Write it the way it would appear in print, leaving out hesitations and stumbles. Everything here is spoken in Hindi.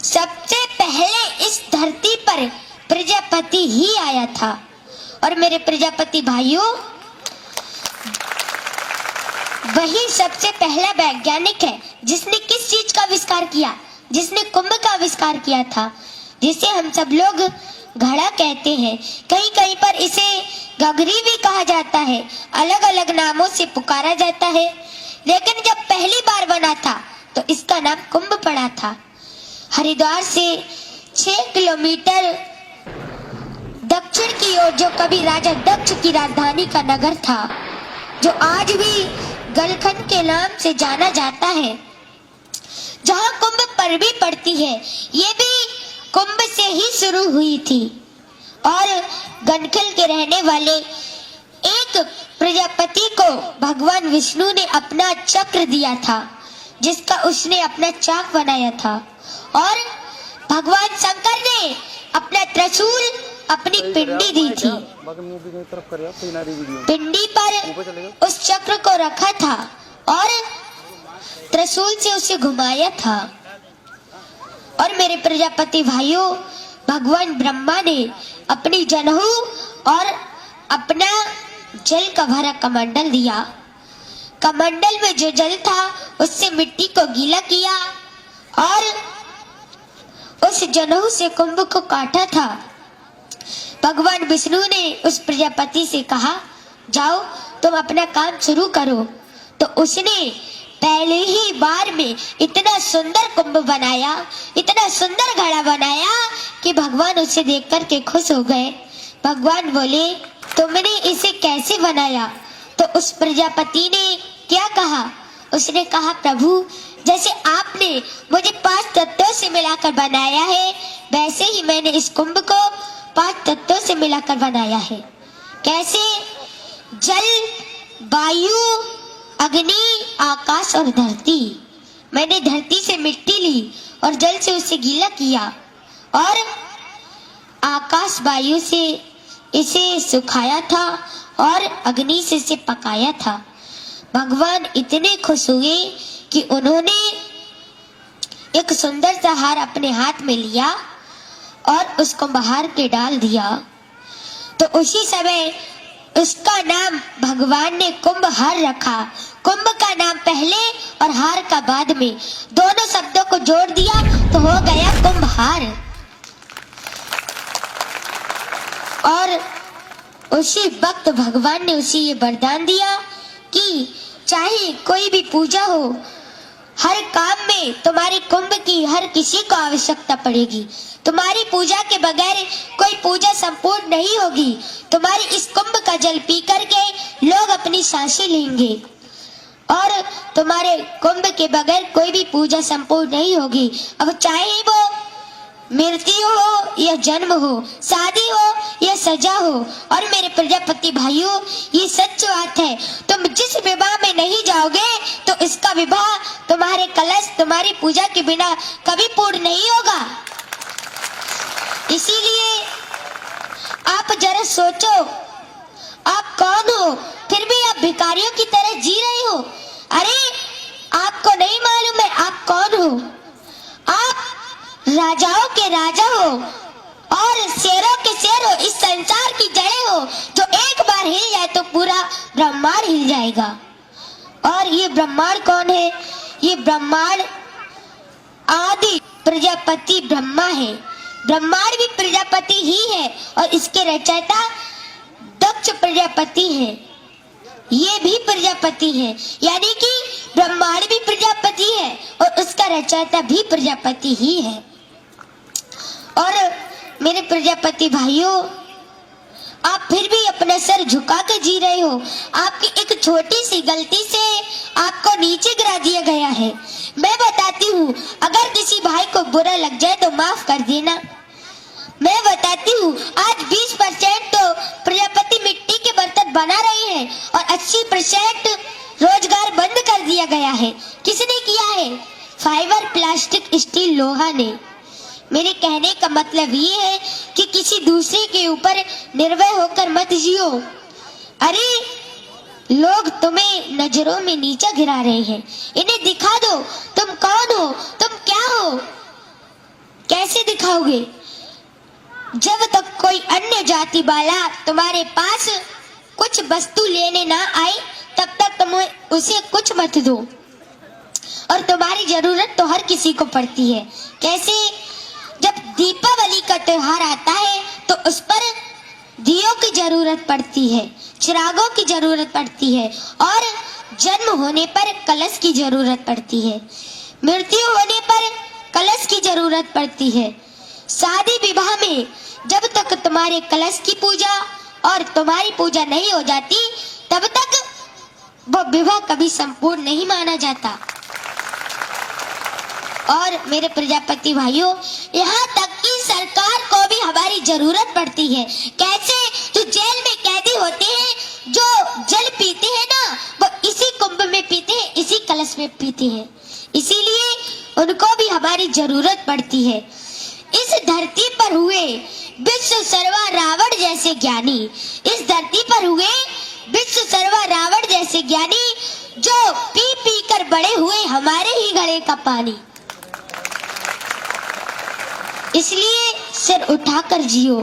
सबसे पहले इस धरती पर प्रजापति ही आया था। और मेरे प्रजापति भाइयों, वही सबसे पहला वैज्ञानिक है जिसने किस चीज का आविष्कार किया? जिसने कुंभ का आविष्कार किया था, जिसे हम सब लोग घड़ा कहते हैं। कहीं कहीं पर इसे गगरी भी कहा जाता है, अलग अलग नामों से पुकारा जाता है। लेकिन जब पहली बार बना था तो इसका नाम कुंभ पड़ा था। हरिद्वार से 6 किलोमीटर दक्षिण की ओर जो कभी राजा दक्ष की राजधानी का नगर था, जो आज भी गलखंड के नाम से जाना जाता है, जहाँ कुंभ परवी पड़ती है, ये भी कुंभ से ही शुरू हुई थी। और गनखल के रहने वाले एक प्रजापति को भगवान विष्णु ने अपना चक्र दिया था, जिसका उसने अपना चाक बनाया था। और भगवान शंकर ने अपना त्रिशूल, अपनी पिंडी दी थी। पिंडी पर उस चक्र को रखा था और त्रिशूल से उसे घुमाया था। और मेरे प्रजापति भाइयों, भगवान ब्रह्मा ने अपनी जनेऊ और अपना जल का भरा कमंडल दिया। कमंडल में जो जल था उससे मिट्टी को गीला किया और उस जनेऊ से कुंभ को काटा था। भगवान विष्णु ने उस प्रजापति से कहा, जाओ तुम अपना काम शुरू करो। तो उसने पहले ही बार में इतना सुंदर कुंभ बनाया, इतना सुंदर घड़ा बनाया कि भगवान उसे देख कर के खुश हो गए। भगवान बोले, तुमने इसे कैसे बनाया? तो उस प्रजापति ने क्या कहा? उसने कहा, प्रभु, जैसे आपने मुझे 5 तत्वों से मिलाकर बनाया है, वैसे ही मैंने इस कुंभ को 5 तत्वों से मिलाकर बनाया है। कैसे? जल, वायु, अग्नि, आकाश और धरती। मैंने धरती से मिट्टी ली और जल से उसे गीला किया और आकाश वायु से इसे सुखाया था और अग्नि से इसे पकाया था। भगवान इतने खुश हुए कि उन्होंने एक सुंदर सा हार अपने हाथ में लिया और उसको बाहर के डाल दिया। तो उसी समय उसका नाम भगवान ने कुंभ हार रखा। कुंभ का नाम पहले और हार का बाद में, दोनों शब्दों को जोड़ दिया तो हो गया कुंभ हार। और उसी वक्त भगवान ने उसे ये वरदान दिया कि चाहे कोई भी पूजा हो, हर काम में तुम्हारी कुंभ की हर किसी को आवश्यकता पड़ेगी। तुम्हारी पूजा के बगैर कोई पूजा संपूर्ण नहीं होगी। तुम्हारी इस कुंभ का जल पी करके लोग अपनी सांसें लेंगे और तुम्हारे कुंभ के बगैर कोई भी पूजा संपूर्ण नहीं होगी। अब चाहे वो मृत्यु हो या जन्म हो, शादी हो या सजा हो। और मेरे प्रजापति भाइयों, ये सच बात है, तुम जिस विवाह में नहीं जाओगे तो इसका विवाह, तुम्हारे कलश, तुम्हारी पूजा के बिना कभी पूर्ण नहीं होगा। इसीलिए आप जरा सोचो, आप कौन हो? फिर भी आप भिखारियों की तरह जी रहे हो। अरे आपको नहीं मालूम है आप कौन हो? आप राजाओं के राजा हो और शेरों के शेर हो, इस संसार की जड़ें हो। जो एक बार हिल जाए तो पूरा ब्रह्मांड हिल जाएगा। और ये ब्रह्मांड कौन है? ये ब्रह्मांड आदि प्रजापति ब्रह्मा है। ब्रह्मांड भी प्रजापति ही है और इसके रचयिता दक्ष प्रजापति है। ये भी प्रजापति है, यानी कि ब्रह्मांड भी प्रजापति है और उसका रचयिता भी प्रजापति ही है। और मेरे प्रजापति भाइयों, आप फिर भी अपना सर झुका कर जी रहे हो। आपकी एक छोटी सी गलती से आपको नीचे गिरा दिया गया है। मैं बताती हूँ, अगर किसी भाई को बुरा लग जाए तो माफ कर देना। मैं बताती हूँ, आज 20% तो प्रजापति मिट्टी के बर्तन बना रहे हैं और 80% रोजगार बंद कर दिया गया है। किसने किया है? फाइबर, प्लास्टिक, स्टील, लोहा ने। मेरे कहने का मतलब ये है कि किसी दूसरे के ऊपर निर्भय होकर मत जियो। अरे लोग तुम्हें नजरों में नीचा गिरा रहे हैं, इन्हें दिखा दो तुम कौन हो, तुम क्या हो। जाओगे। जब तक कोई अन्य जाति वाला तुम्हारे पास कुछ वस्तु लेने ना आए तब तक तुम उसे कुछ मत दो। और तुम्हारी जरूरत तो हर किसी को पड़ती है। कैसे? जब दीपावली का त्योहार आता है तो उस पर दियों की जरूरत पड़ती है, चिरागों की जरूरत पड़ती है, और जन्म होने पर कलश की जरूरत पड़ती है, मृत्यु होने पर कलश की जरूरत पड़ती है। शादी विवाह में जब तक तुम्हारे कलश की पूजा और तुम्हारी पूजा नहीं हो जाती तब तक वो विवाह कभी संपूर्ण नहीं माना जाता। और मेरे प्रजापति भाइयों, यहाँ तक कि सरकार को भी हमारी जरूरत पड़ती है। कैसे? जो जेल में कैदी होते हैं, जो जल पीते हैं ना, वो इसी कुंभ में पीते हैं, इसी कलश में पीते हैं, इसीलिए उनको भी हमारी जरूरत पड़ती है। इस धरती पर हुए विश्व सर्वा रावण जैसे ज्ञानी, इस धरती पर हुए विश्व सर्वा रावण जैसे ज्ञानी, जो पी पी कर बड़े हुए हमारे ही गले का पानी। इसलिए सिर उठाकर जियो,